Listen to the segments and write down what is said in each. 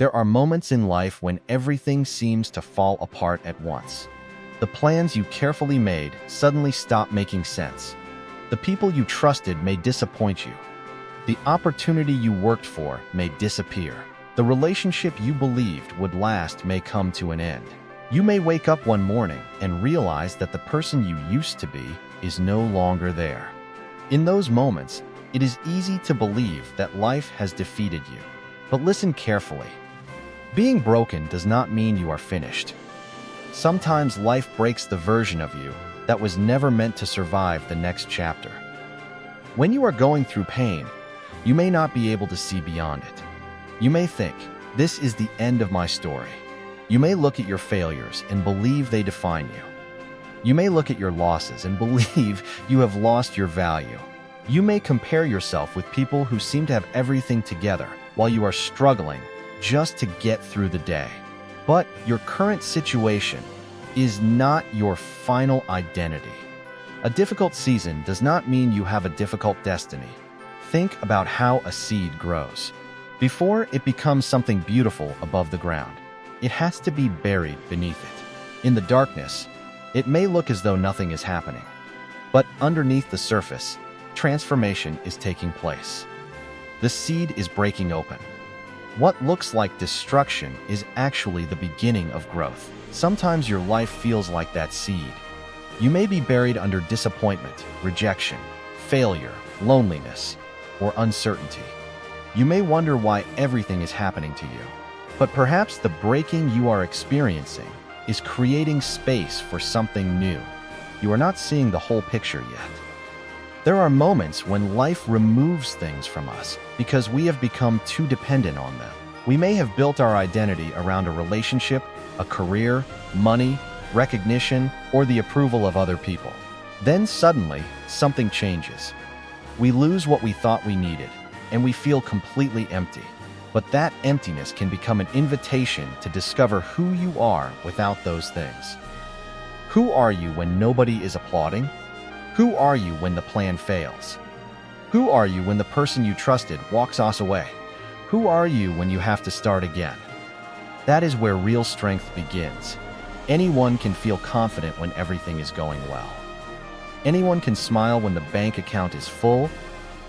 There are moments in life when everything seems to fall apart at once. The plans you carefully made suddenly stop making sense. The people you trusted may disappoint you. The opportunity you worked for may disappear. The relationship you believed would last may come to an end. You may wake up one morning and realize that the person you used to be is no longer there. In those moments, it is easy to believe that life has defeated you. But listen carefully. Being broken does not mean you are finished. Sometimes life breaks the version of you that was never meant to survive the next chapter. When you are going through pain, you may not be able to see beyond it. You may think, this is the end of my story. You may look at your failures and believe they define you. You may look at your losses and believe you have lost your value. You may compare yourself with people who seem to have everything together while you are struggling just to get through the day. But your current situation is not your final identity. A difficult season does not mean you have a difficult destiny. Think about how a seed grows. Before it becomes something beautiful above the ground, it has to be buried beneath it. In the darkness, it may look as though nothing is happening. But underneath the surface, transformation is taking place. The seed is breaking open. What looks like destruction is actually the beginning of growth. Sometimes your life feels like that seed. You may be buried under disappointment, rejection, failure, loneliness, or uncertainty. You may wonder why everything is happening to you. But perhaps the breaking you are experiencing is creating space for something new. You are not seeing the whole picture yet. There are moments when life removes things from us because we have become too dependent on them. We may have built our identity around a relationship, a career, money, recognition, or the approval of other people. Then suddenly, something changes. We lose what we thought we needed, and we feel completely empty. But that emptiness can become an invitation to discover who you are without those things. Who are you when nobody is applauding? Who are you when the plan fails? Who are you when the person you trusted walks us away? Who are you when you have to start again? That is where real strength begins. Anyone can feel confident when everything is going well. Anyone can smile when the bank account is full,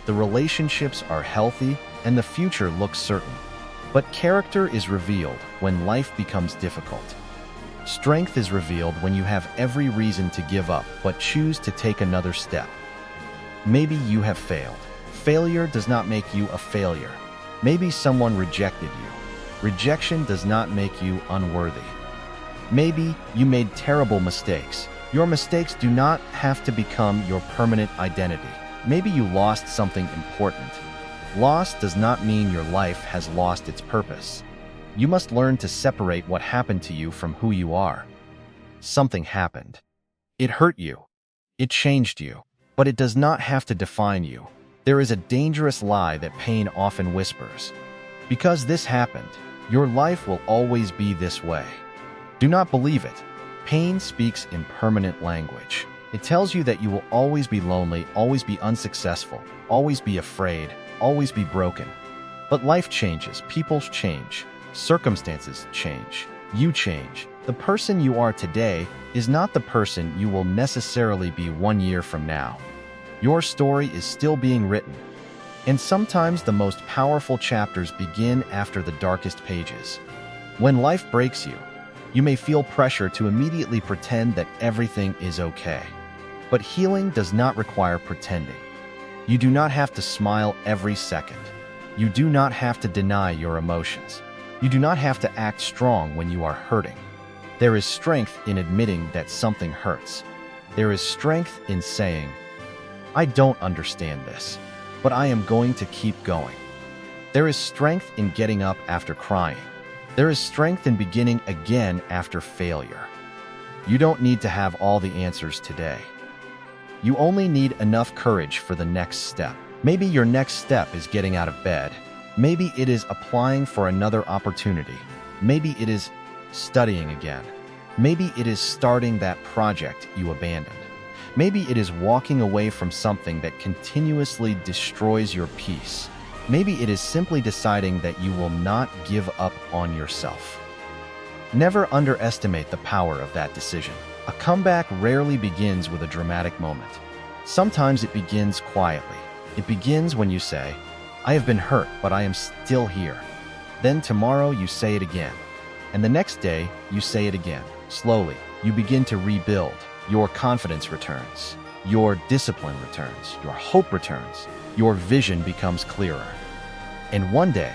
the relationships are healthy, and the future looks certain. But character is revealed when life becomes difficult. Strength is revealed when you have every reason to give up but choose to take another step. Maybe you have failed. Failure does not make you a failure. Maybe someone rejected you. Rejection does not make you unworthy. Maybe you made terrible mistakes. Your mistakes do not have to become your permanent identity. Maybe you lost something important. Loss does not mean your life has lost its purpose. You must learn to separate what happened to you from who you are. Something happened. It hurt you. It changed you. But it does not have to define you. There is a dangerous lie that pain often whispers. Because this happened, your life will always be this way. Do not believe it. Pain speaks in permanent language. It tells you that you will always be lonely, always be unsuccessful, always be afraid, always be broken. But life changes, people change, circumstances change, you change. The person you are today is not the person you will necessarily be 1 year from now. Your story is still being written. And sometimes the most powerful chapters begin after the darkest pages. When life breaks you, you may feel pressure to immediately pretend that everything is okay. But healing does not require pretending. You do not have to smile every second. You do not have to deny your emotions. You do not have to act strong when you are hurting. There is strength in admitting that something hurts. There is strength in saying, I don't understand this, but I am going to keep going. There is strength in getting up after crying. There is strength in beginning again after failure. You don't need to have all the answers today. You only need enough courage for the next step. Maybe your next step is getting out of bed. Maybe it is applying for another opportunity. Maybe it is studying again. Maybe it is starting that project you abandoned. Maybe it is walking away from something that continuously destroys your peace. Maybe it is simply deciding that you will not give up on yourself. Never underestimate the power of that decision. A comeback rarely begins with a dramatic moment. Sometimes it begins quietly. It begins when you say, "I have been hurt, but I am still here." Then tomorrow you say it again. And the next day you say it again. Slowly, you begin to rebuild. Your confidence returns. Your discipline returns. Your hope returns. Your vision becomes clearer. And one day,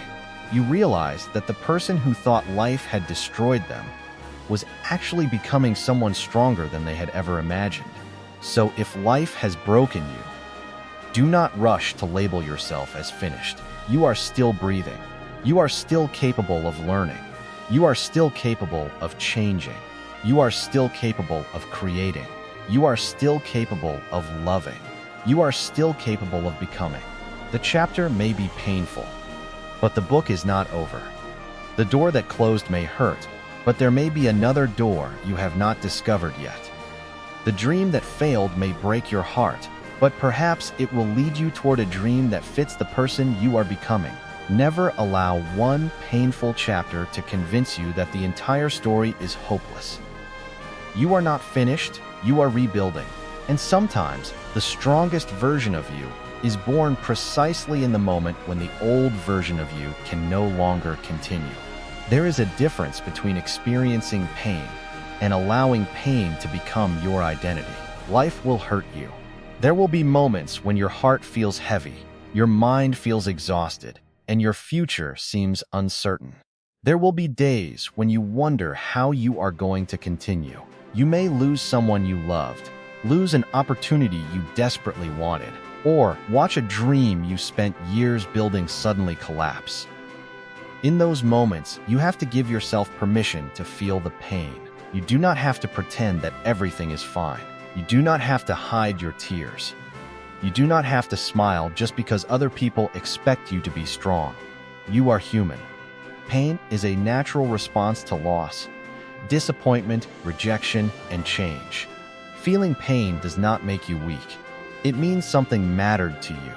you realize that the person who thought life had destroyed them was actually becoming someone stronger than they had ever imagined. So if life has broken you, do not rush to label yourself as finished. You are still breathing. You are still capable of learning. You are still capable of changing. You are still capable of creating. You are still capable of loving. You are still capable of becoming. The chapter may be painful, but the book is not over. The door that closed may hurt, but there may be another door you have not discovered yet. The dream that failed may break your heart, but perhaps it will lead you toward a dream that fits the person you are becoming. Never allow one painful chapter to convince you that the entire story is hopeless. You are not finished, you are rebuilding. And sometimes, the strongest version of you is born precisely in the moment when the old version of you can no longer continue. There is a difference between experiencing pain and allowing pain to become your identity. Life will hurt you. There will be moments when your heart feels heavy, your mind feels exhausted, and your future seems uncertain. There will be days when you wonder how you are going to continue. You may lose someone you loved, lose an opportunity you desperately wanted, or watch a dream you spent years building suddenly collapse. In those moments, you have to give yourself permission to feel the pain. You do not have to pretend that everything is fine. You do not have to hide your tears. You do not have to smile just because other people expect you to be strong. You are human. Pain is a natural response to loss, disappointment, rejection, and change. Feeling pain does not make you weak. It means something mattered to you.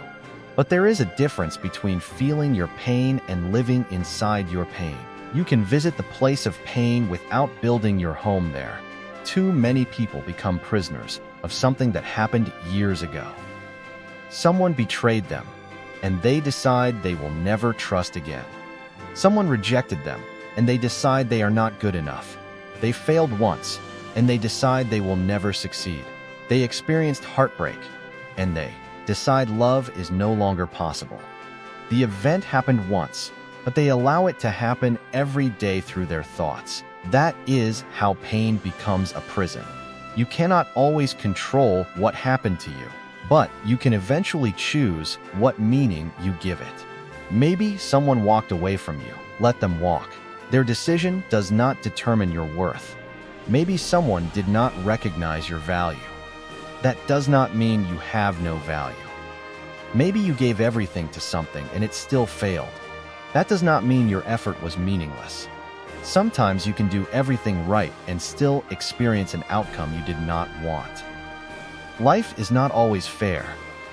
But there is a difference between feeling your pain and living inside your pain. You can visit the place of pain without building your home there. Too many people become prisoners of something that happened years ago. Someone betrayed them, and they decide they will never trust again. Someone rejected them, and they decide they are not good enough. They failed once, and they decide they will never succeed. They experienced heartbreak, and they decide love is no longer possible. The event happened once, but they allow it to happen every day through their thoughts. That is how pain becomes a prison. You cannot always control what happened to you, but you can eventually choose what meaning you give it. Maybe someone walked away from you. Let them walk. Their decision does not determine your worth. Maybe someone did not recognize your value. That does not mean you have no value. Maybe you gave everything to something and it still failed. That does not mean your effort was meaningless. Sometimes you can do everything right and still experience an outcome you did not want. Life is not always fair.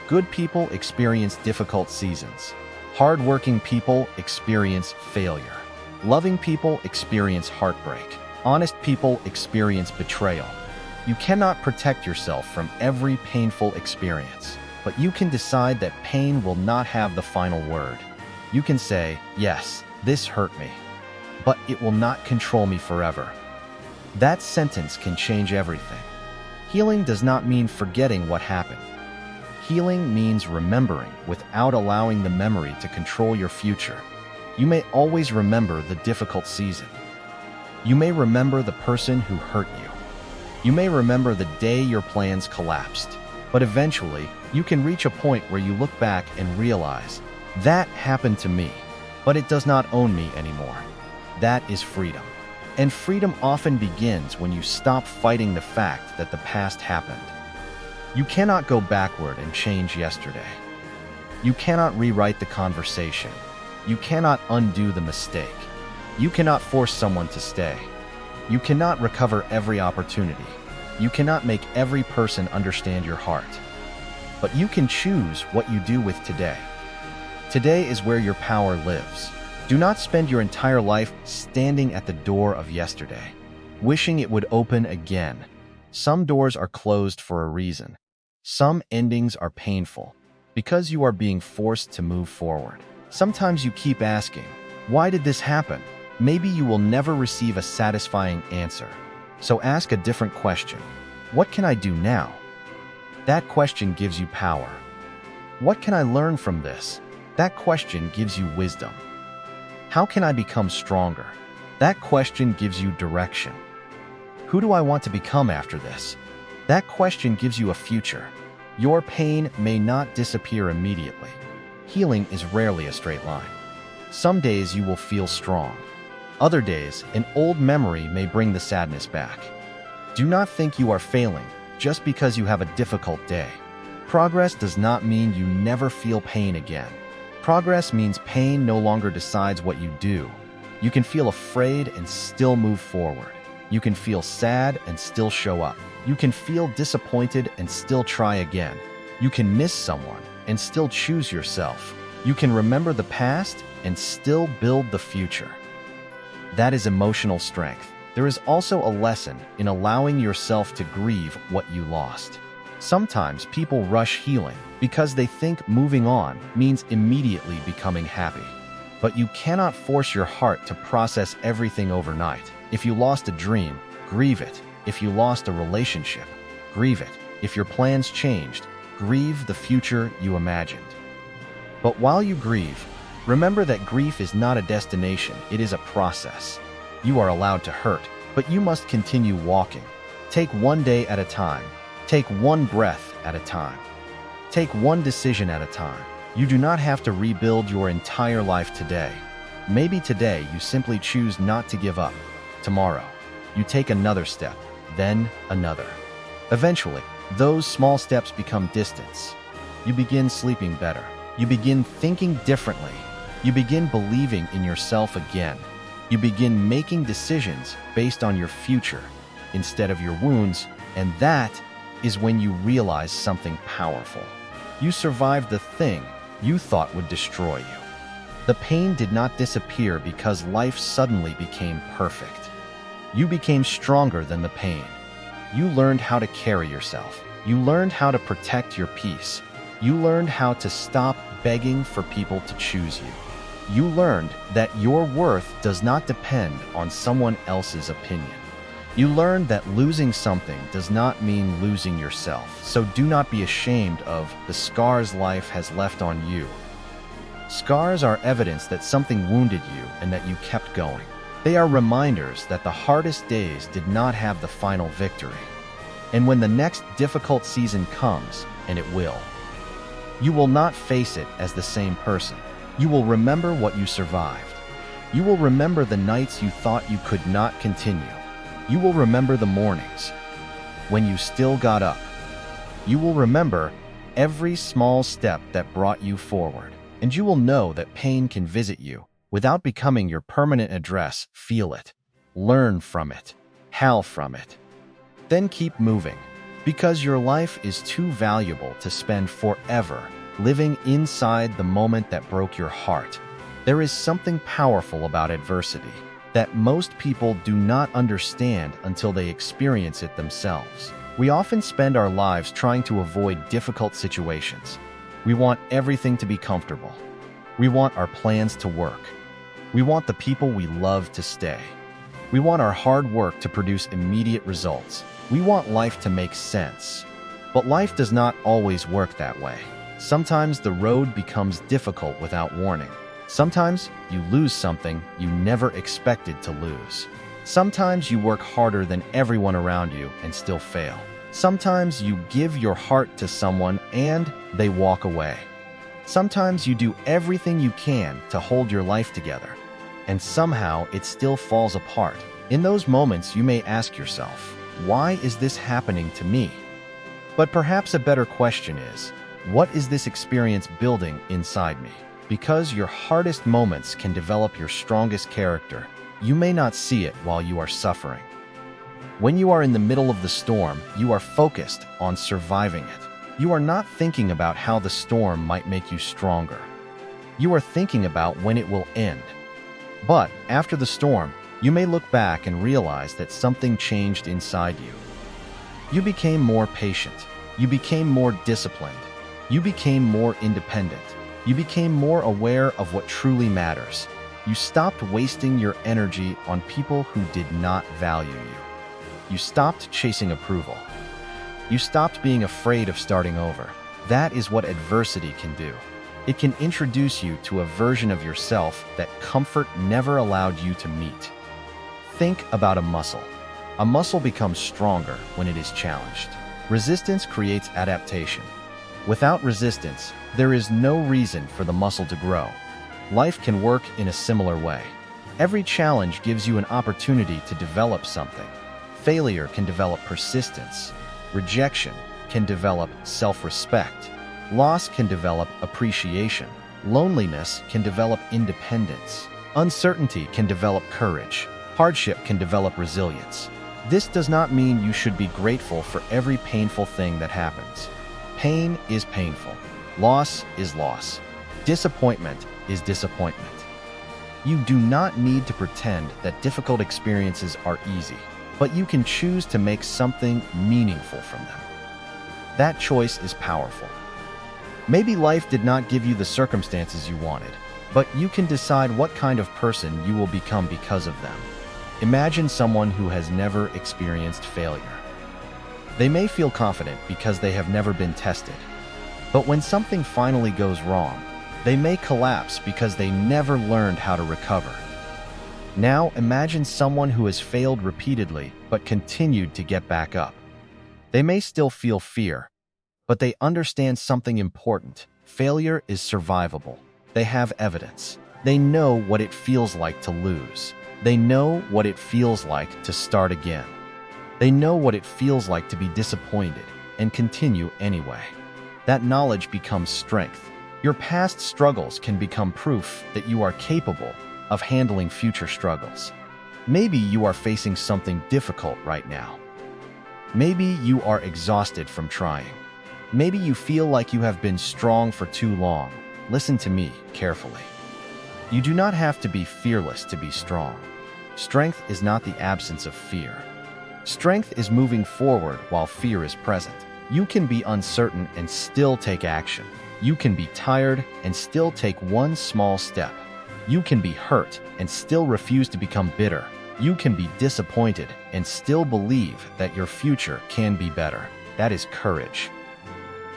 Good people experience difficult seasons. Hard-working people experience failure. Loving people experience heartbreak. Honest people experience betrayal. You cannot protect yourself from every painful experience, but you can decide that pain will not have the final word. You can say, "Yes, this hurt me, but it will not control me forever." That sentence can change everything. Healing does not mean forgetting what happened. Healing means remembering without allowing the memory to control your future. You may always remember the difficult season. You may remember the person who hurt you. You may remember the day your plans collapsed. But eventually, you can reach a point where you look back and realize, that happened to me, but it does not own me anymore. That is freedom. And freedom often begins when you stop fighting the fact that the past happened. You cannot go backward and change yesterday. You cannot rewrite the conversation. You cannot undo the mistake. You cannot force someone to stay. You cannot recover every opportunity. You cannot make every person understand your heart. But you can choose what you do with today. Today is where your power lives. Do not spend your entire life standing at the door of yesterday, wishing it would open again. Some doors are closed for a reason. Some endings are painful, because you are being forced to move forward. Sometimes you keep asking, why did this happen? Maybe you will never receive a satisfying answer. So ask a different question. What can I do now? That question gives you power. What can I learn from this? That question gives you wisdom. How can I become stronger? That question gives you direction. Who do I want to become after this? That question gives you a future. Your pain may not disappear immediately. Healing is rarely a straight line. Some days you will feel strong. Other days, an old memory may bring the sadness back. Do not think you are failing just because you have a difficult day. Progress does not mean you never feel pain again. Progress means pain no longer decides what you do. You can feel afraid and still move forward. You can feel sad and still show up. You can feel disappointed and still try again. You can miss someone and still choose yourself. You can remember the past and still build the future. That is emotional strength. There is also a lesson in allowing yourself to grieve what you lost. Sometimes people rush healing because they think moving on means immediately becoming happy. But you cannot force your heart to process everything overnight. If you lost a dream, grieve it. If you lost a relationship, grieve it. If your plans changed, grieve the future you imagined. But while you grieve, remember that grief is not a destination, it is a process. You are allowed to hurt, but you must continue walking. Take one day at a time. Take one breath at a time. Take one decision at a time. You do not have to rebuild your entire life today. Maybe today you simply choose not to give up. Tomorrow, you take another step, then another. Eventually, those small steps become distance. You begin sleeping better. You begin thinking differently. You begin believing in yourself again. You begin making decisions based on your future instead of your wounds, and that is when you realize something powerful. You survived the thing you thought would destroy you. The pain did not disappear because life suddenly became perfect. You became stronger than the pain. You learned how to carry yourself. You learned how to protect your peace. You learned how to stop begging for people to choose you. You learned that your worth does not depend on someone else's opinion. You learned that losing something does not mean losing yourself, so do not be ashamed of the scars life has left on you. Scars are evidence that something wounded you and that you kept going. They are reminders that the hardest days did not have the final victory. And when the next difficult season comes, and it will, you will not face it as the same person. You will remember what you survived. You will remember the nights you thought you could not continue. You will remember the mornings when you still got up. You will remember every small step that brought you forward. And you will know that pain can visit you without becoming your permanent address. Feel it. Learn from it. Heal from it. Then keep moving, because your life is too valuable to spend forever living inside the moment that broke your heart. There is something powerful about adversity that most people do not understand until they experience it themselves. We often spend our lives trying to avoid difficult situations. We want everything to be comfortable. We want our plans to work. We want the people we love to stay. We want our hard work to produce immediate results. We want life to make sense. But life does not always work that way. Sometimes the road becomes difficult without warning. Sometimes you lose something you never expected to lose. Sometimes you work harder than everyone around you and still fail. Sometimes you give your heart to someone and they walk away. Sometimes you do everything you can to hold your life together, and somehow it still falls apart. In those moments, you may ask yourself, why is this happening to me? But perhaps a better question is, what is this experience building inside me? Because your hardest moments can develop your strongest character. You may not see it while you are suffering. When you are in the middle of the storm, you are focused on surviving it. You are not thinking about how the storm might make you stronger. You are thinking about when it will end. But after the storm, you may look back and realize that something changed inside you. You became more patient. You became more disciplined. You became more independent. You became more aware of what truly matters. You stopped wasting your energy on people who did not value you. You stopped chasing approval. You stopped being afraid of starting over. That is what adversity can do. It can introduce you to a version of yourself that comfort never allowed you to meet. Think about a muscle. A muscle becomes stronger when it is challenged. Resistance creates adaptation. Without resistance, there is no reason for the muscle to grow. Life can work in a similar way. Every challenge gives you an opportunity to develop something. Failure can develop persistence. Rejection can develop self-respect. Loss can develop appreciation. Loneliness can develop independence. Uncertainty can develop courage. Hardship can develop resilience. This does not mean you should be grateful for every painful thing that happens. Pain is painful. Loss is loss. Disappointment is disappointment. You do not need to pretend that difficult experiences are easy, but you can choose to make something meaningful from them. That choice is powerful. Maybe life did not give you the circumstances you wanted, but you can decide what kind of person you will become because of them. Imagine someone who has never experienced failure. They may feel confident because they have never been tested. But when something finally goes wrong, they may collapse because they never learned how to recover. Now imagine someone who has failed repeatedly but continued to get back up. They may still feel fear, but they understand something important. Failure is survivable. They have evidence. They know what it feels like to lose. They know what it feels like to start again. They know what it feels like to be disappointed and continue anyway. That knowledge becomes strength. Your past struggles can become proof that you are capable of handling future struggles. Maybe you are facing something difficult right now. Maybe you are exhausted from trying. Maybe you feel like you have been strong for too long. Listen to me carefully. You do not have to be fearless to be strong. Strength is not the absence of fear. Strength is moving forward while fear is present. You can be uncertain and still take action. You can be tired and still take one small step. You can be hurt and still refuse to become bitter. You can be disappointed and still believe that your future can be better. That is courage.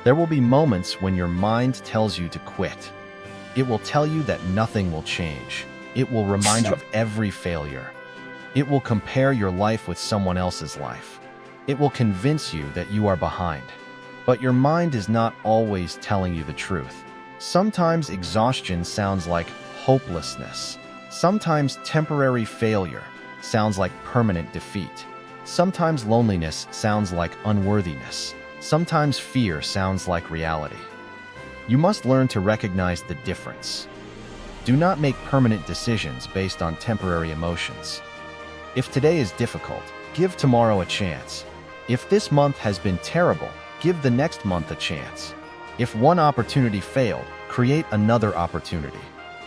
There will be moments when your mind tells you to quit. It will tell you that nothing will change. It will remind you of every failure. It will compare your life with someone else's life. It will convince you that you are behind. But your mind is not always telling you the truth. Sometimes exhaustion sounds like hopelessness. Sometimes temporary failure sounds like permanent defeat. Sometimes loneliness sounds like unworthiness. Sometimes fear sounds like reality. You must learn to recognize the difference. Do not make permanent decisions based on temporary emotions. If today is difficult, give tomorrow a chance. If this month has been terrible, give the next month a chance. If one opportunity failed, create another opportunity.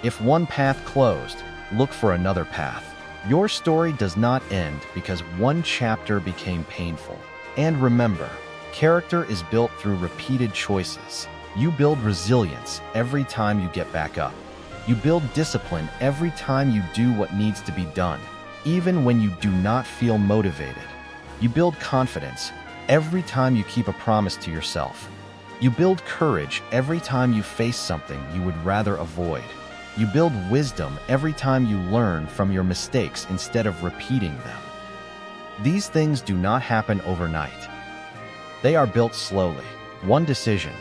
If one path closed, look for another path. Your story does not end because one chapter became painful. And remember, character is built through repeated choices. You build resilience every time you get back up. You build discipline every time you do what needs to be done, even when you do not feel motivated. You build confidence every time you keep a promise to yourself. You build courage every time you face something you would rather avoid. You build wisdom every time you learn from your mistakes instead of repeating them. These things do not happen overnight. They are built slowly, one decision,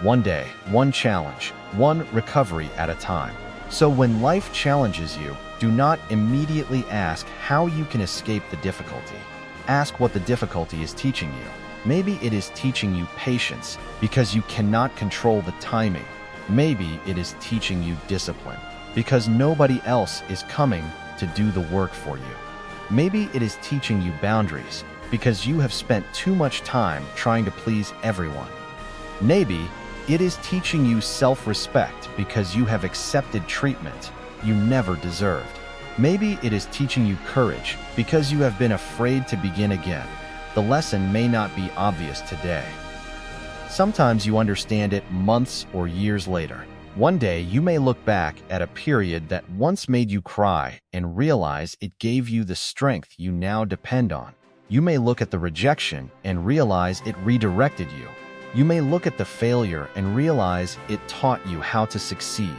one day, one challenge, one recovery at a time. So when life challenges you, do not immediately ask how you can escape the difficulty. Ask what the difficulty is teaching you. Maybe it is teaching you patience because you cannot control the timing. Maybe it is teaching you discipline because nobody else is coming to do the work for you. Maybe it is teaching you boundaries because you have spent too much time trying to please everyone. Maybe It is teaching you self-respect because you have accepted treatment you never deserved. Maybe it is teaching you courage because you have been afraid to begin again. The lesson may not be obvious today. Sometimes you understand it months or years later. One day you may look back at a period that once made you cry and realize it gave you the strength you now depend on. You may look at the rejection and realize it redirected you. You may look at the failure and realize it taught you how to succeed.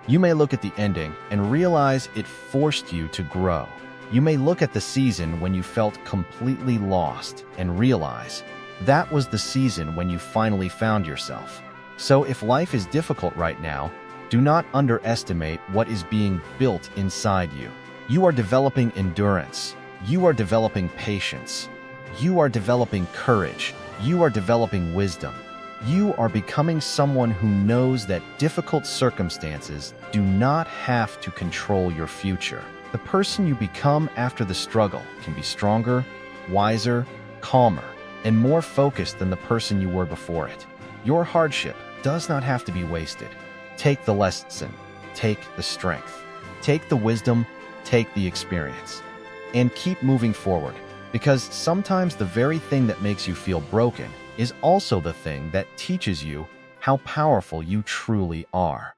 You may look at the ending and realize it forced you to grow. You may look at the season when you felt completely lost and realize that was the season when you finally found yourself. So if life is difficult right now, do not underestimate what is being built inside you. You are developing endurance. You are developing patience. You are developing courage. You are developing wisdom. You are becoming someone who knows that difficult circumstances do not have to control your future. The person you become after the struggle can be stronger, wiser, calmer, and more focused than the person you were before it. Your hardship does not have to be wasted. Take the lesson, take the strength, take the wisdom, take the experience, and keep moving forward, because sometimes the very thing that makes you feel broken is also the thing that teaches you how powerful you truly are.